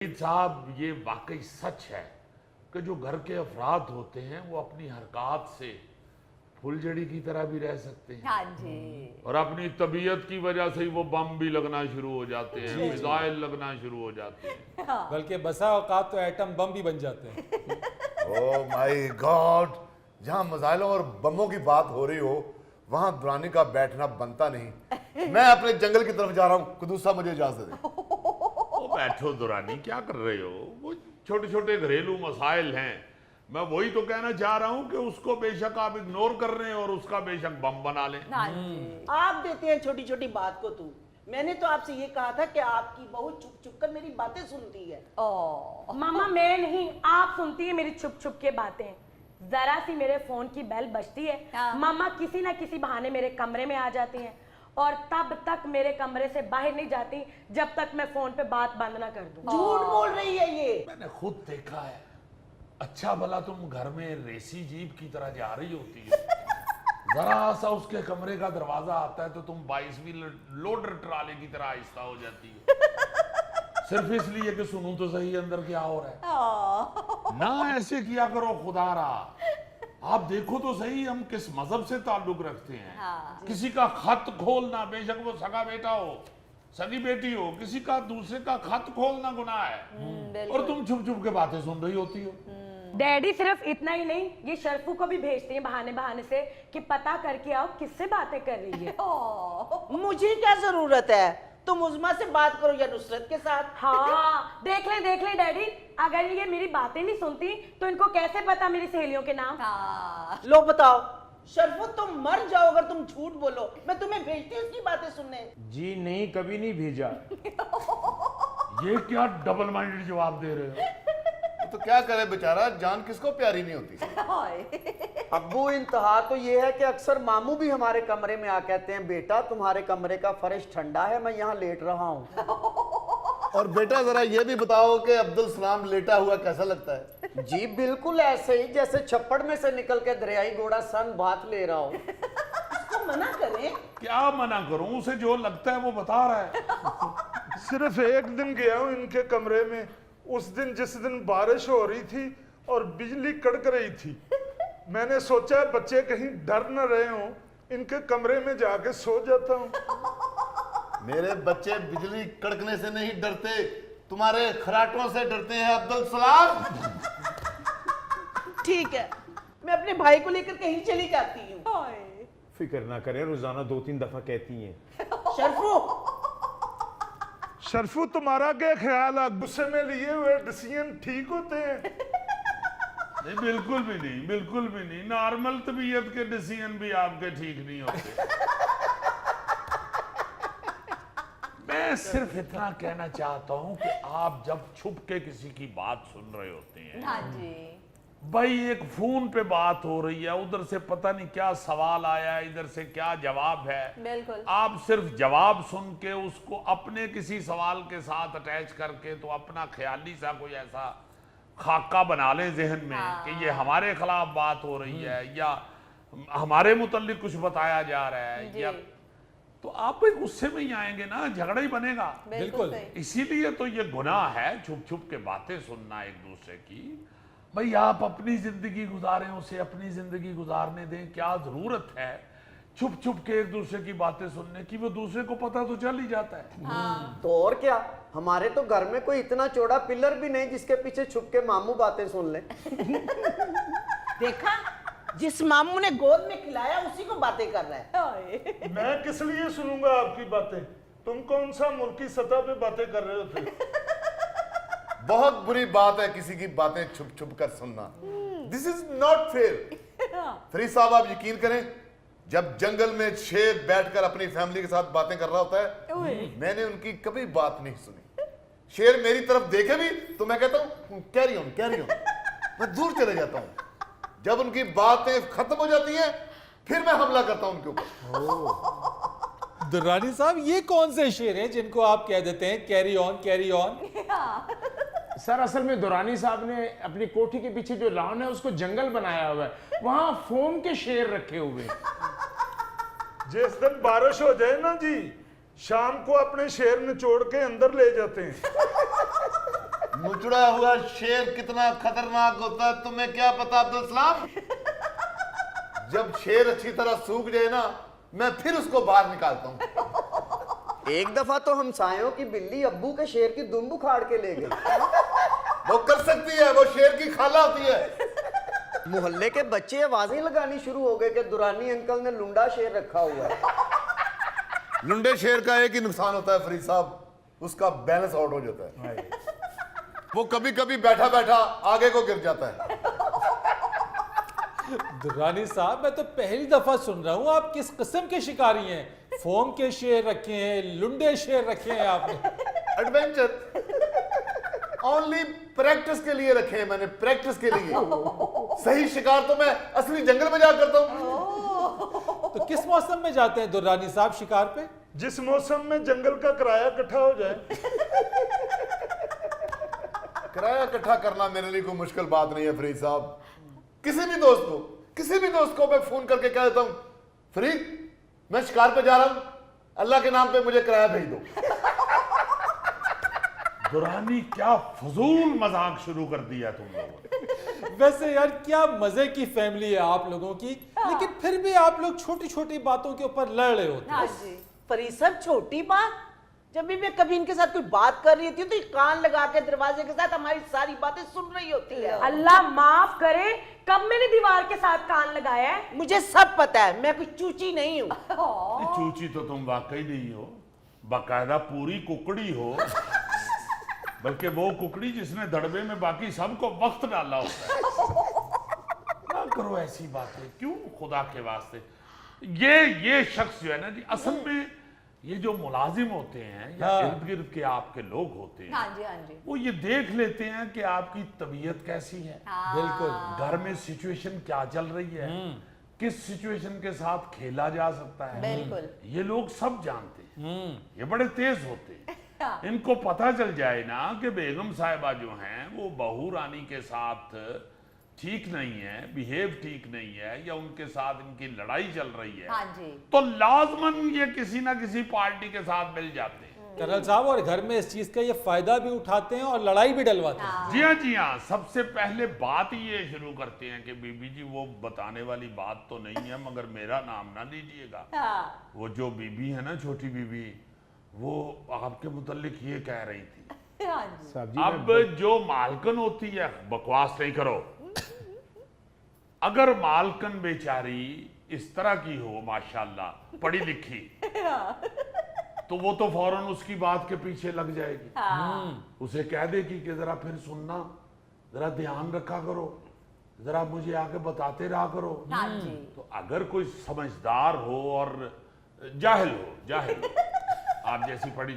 साहब ये वाकई सच है कि जो घर के अफराद होते हैं वो अपनी हरकत से फुलझड़ी की तरह भी रह सकते हैं। हाँ जी। और अपनी तबीयत की वजह से ही वो बम भी लगना शुरू हो जाते हैं, मिसाइल लगना शुरू हो जाते हैं। हाँ। बल्कि बसा औकात तो एटम बम भी बन जाते हैं। ओह माय गॉड, जहाँ मिसाइलों और बमों की बात हो रही हो वहां दुरानी का बैठना बनता नहीं। मैं अपने जंगल की तरफ जा रहा हूँ, कुदूसा मुझे इजाजत दे। बैठो दुरानी, क्या कर रहे हो? वो छोटे छोटे घरेलू मसाइल हैं। मैं वही तो कहना चाह रहा हूं कि उसको बेशक आप इग्नोर कर रहे हैं और उसका बेशक बम बना लें। हाँ जी। आप देते हैं छोटी छोटी बात को तू। मैंने तो आपसे ये कहा था कि आपकी बहू चुप चुप कर मेरी बातें सुनती है। ओ मामा मैं नहीं, आप सुनती है मेरी छुप छुप के बातें। जरा सी मेरे फोन की बेल बजती है, हाँ। मामा किसी ना किसी बहाने मेरे कमरे में आ जाती हैं और तब तक मेरे कमरे से बाहर नहीं जाती जब तक मैं फोन पे बात बंद ना कर दूं। झूठ बोल रही है ये। मैंने खुद देखा है। अच्छा भला तुम घर में रेसी जीप की तरह जा रही होती है, जरा सा उसके कमरे का दरवाजा आता है तो तुम 22वीं लोडर ट्राले की तरह आहिस्ता हो जाती है, सिर्फ इसलिए कि सुनूं तो सही अंदर क्या हो रहा है। ना ऐसे किया करो खुदारा। आप देखो तो सही हम किस मजहब से ताल्लुक रखते हैं। हाँ। किसी का खत खोलना, बेशक वो सगा बेटा हो सगी बेटी हो, किसी का दूसरे का खत खोलना गुनाह है और तुम छुप छुप के बातें सुन रही होती हो। डैडी सिर्फ इतना ही नहीं, ये शर्फू को भी भेजती हैं बहाने बहाने से कि पता करके आओ किससे बातें कर रही है। मुझे क्या जरूरत है, तुम उज़मा से बात करो या नुसरत के साथ। हाँ देख ले डैडी, अगर ये मेरी बातें नहीं सुनती तो इनको कैसे पता मेरी सहेलियों के नाम। हाँ। लो बताओ शर्फो, तुम मर जाओ अगर तुम झूठ बोलो। मैं तुम्हें भेजती हूँ उसकी बातें सुनने। जी नहीं, कभी नहीं भेजा। ये क्या डबल माइंडेड जवाब दे रहे हो? तो क्या करे बेचारा, जान किसको प्यारी नहीं होती। अब्बू इंतहा तो ये है कि अक्सर मामू भी हमारे कमरे में आ कहते हैं बेटा तुम्हारे कमरे का फर्श ठंडा है, मैं यहाँ लेट रहा हूँ। और बेटा जरा ये भी बताओ कि अब्दुल सलाम लेटा हुआ कैसा लगता है? जी बिल्कुल ऐसे ही जैसे छप्पड़ में से निकल के दरियाई घोड़ा सन बात ले रहा हो। इसको मना करें। क्या मना करूं? उसे जो लगता है वो बता रहा है। सिर्फ एक दिन गया हूं इनके कमरे में, उस दिन जिस दिन बारिश हो रही थी और बिजली कड़क रही थी। मैंने सोचा बच्चे कहीं डर न रहे हों, इनके कमरे में जाके सो जाता हूं। मेरे बच्चे बिजली कड़कने से नहीं डरते, तुम्हारे खराटों से डरते हैं अब्दुल सलाम। ठीक है, मैं अपने भाई को लेकर कहीं चली जाती हूँ। फिक्र ना करें, रोजाना 2-3 दफा कहती हैं। शर्फू, शर्फू तुम्हारा क्या ख्याल है, गुस्से में लिए हुए डिसीजन ठीक होते हैं? नहीं, बिल्कुल भी नहीं, बिल्कुल भी नहीं। नॉर्मल तबीयत के डिसीजन भी आपके ठीक नहीं होते। मैं सिर्फ इतना कहना चाहता हूं कि आप जब छुप के किसी की बात सुन रहे होते हैं, हाँ जी। भाई एक फोन पे बात हो रही है, उधर से पता नहीं क्या सवाल आया है, इधर से क्या जवाब है। बिल्कुल। आप सिर्फ जवाब सुन के उसको अपने किसी सवाल के साथ अटैच करके तो अपना ख्याली सा कोई ऐसा खाका बना लें जहन में कि ये हमारे खिलाफ बात हो रही है या हमारे मुतल्लिक कुछ बताया जा रहा है, या तो आप भी गुस्से में ही आएंगे ना, झगड़ा ही बनेगा। बिल्कुल। इसीलिए तो ये गुनाह है छुप छुप के बातें सुनना एक दूसरे की। भाई आप अपनी जिंदगी गुजारें, उसे अपनी जिंदगी गुजारने दें। क्या जरूरत है छुप छुप के एक दूसरे की बातें सुनने की? वो दूसरे को पता तो चल ही जाता है। तो और क्या, हमारे तो घर में कोई इतना चौड़ा पिलर भी नहीं जिसके पीछे छुप के मामू बातें सुन ले। देखा, जिस मामू ने गोद में खिलाया उसी को बातें कर रहा है। मैं किस लिए सुनूंगा आपकी बातें? तुम कौन सा मुल्की सतह पे बातें कर रहे हो फिर? बहुत बुरी बात है किसी की बातें छुप छुप कर सुनना। This is not fair. Farid साहब आप यकीन करें, जब जंगल में शेर बैठकर अपनी फैमिली के साथ बातें कर रहा होता है, मैंने उनकी कभी बात नहीं सुनी। शेर मेरी तरफ देखे भी तो मैं कहता हूं कैरी ऑन कैरी ऑन, मैं दूर चले जाता हूं। जब उनकी बातें खत्म हो जाती हैं फिर मैं हमला करता हूं उनके ऊपर। दुर्रानी साहब, ये कौन से शेर हैं जिनको आप कह देते हैं carry on carry on? Sir असल में दुरानी साहब ने अपनी कोठी के पीछे जो लॉन है उसको जंगल बनाया हुआ है, वहां फोम के शेर रखे हुए। जिस दिन बारिश हो जाए ना जी, शाम को अपने शेर निचोड़ के अंदर ले जाते हैं। मुचड़ा हुआ शेर कितना खतरनाक होता है तुम्हें क्या पता अब्दुल सलाम? जब शेर अच्छी तरह सूख जाए ना, मैं फिर उसको बाहर निकालता हूं। एक दफा तो हमसायों की बिल्ली अब्बू के शेर की दुम उखाड़ के ले गई। वो कर सकती है, वो शेर की खाला होती है। मोहल्ले के बच्चे आवाजें लगानी शुरू हो गए कि दुरानी अंकल ने लुंडा शेर रखा हुआ है। लुंडे शेर का एक ही नुकसान होता है फरीद साहब, उसका बैलेंस आउट हो जाता है। वो कभी कभी बैठा बैठा आगे को गिर जाता है। दुर्रानी साहब, मैं तो पहली दफा सुन रहा हूँ आप किस किस्म के शिकारी हैं। फोम के शेर रखे हैं, लुंडे शेर रखे हैं आपने। एडवेंचर ओनली प्रैक्टिस के लिए रखे हैं मैंने, प्रैक्टिस के लिए। सही शिकार तो मैं असली जंगल में जा करता हूँ। तो किस मौसम में जाते हैं दुर्रानी साहब शिकार पे? जिस मौसम में जंगल का किराया इकट्ठा हो जाए। किराया इकट्ठा करना मेरे लिए कोई मुश्किल बात नहीं है फरीद साहब। किसी भी दोस्त को मैं फोन करके कह देता हूं, फरीद मैं शिकार पे जा रहा हूं, अल्लाह के नाम पे मुझे किराया भेज दो। दुरानी क्या फजूल मजाक शुरू कर दिया तुम लोगों ने। वैसे यार क्या मजे की फैमिली है आप लोगों की, लेकिन फिर भी आप लोग छोटी छोटी बातों के ऊपर लड़ रहे होते हाँ हैं। जी। फरीद साहब, छोटी बात, जब भी मैं कभी इनके साथ कोई बात कर रही थी तो ये कान लगा के दरवाजे के साथ हमारी सारी बातें सुन रही होती है। अल्लाह माफ करे, कब मैंने दीवार के साथ कान लगाया है? मुझे सब पता है, मैं कोई चूची नहीं हूँ। चूची तो तुम वाकई नहीं हो, बाकायदा पूरी कुकड़ी हो। बल्कि वो कुकड़ी जिसने दड़बे में बाकी सबको वक्त डाला होता है। ना करो ऐसी बातें, क्यों खुदा के वास्ते। ये शख्स जो है ना जी, असल में ये जो मुलाजिम होते हैं या हाँ। इर्द गिर्द के आपके लोग होते हैं, हाँ जी, हाँ जी। वो ये देख लेते हैं कि आपकी तबीयत कैसी है, बिल्कुल। घर में सिचुएशन क्या चल रही है, किस सिचुएशन के साथ खेला जा सकता है। बिल्कुल। ये लोग सब जानते हैं। ये बड़े तेज होते हैं। इनको पता चल जाए ना कि बेगम साहिबा जो हैं वो बहू रानी के साथ ठीक नहीं है, बिहेव ठीक नहीं है, या उनके साथ इनकी लड़ाई चल रही है, हाँ जी। तो लाजमन ये किसी ना किसी पार्टी के साथ मिल जाते हैं। कर्नल साहब, और घर में इस चीज का ये फायदा भी उठाते हैं और लड़ाई भी डलवाते हैं। जी हाँ, सबसे पहले बात ये शुरू करते हैं कि बीबी जी वो बताने वाली बात तो नहीं है, मगर मेरा नाम ना लीजिएगा। हाँ। वो जो बीबी है ना, छोटी बीबी, वो आपके मुतल्लिक ये कह रही थी। हाँ जी। साहब जी, अब जो मालकन होती है, बकवास नहीं करो, अगर मालकन बेचारी इस तरह की हो माशाल्लाह, पढ़ी लिखी, तो वो तो फौरन उसकी बात के पीछे लग जाएगी। उसे कह देगी कि जरा फिर सुनना, जरा ध्यान रखा करो, जरा मुझे आके बताते रहा करो। हाँ जी। तो अगर कोई समझदार हो और जाहिल हो, आप जैसी पढ़ी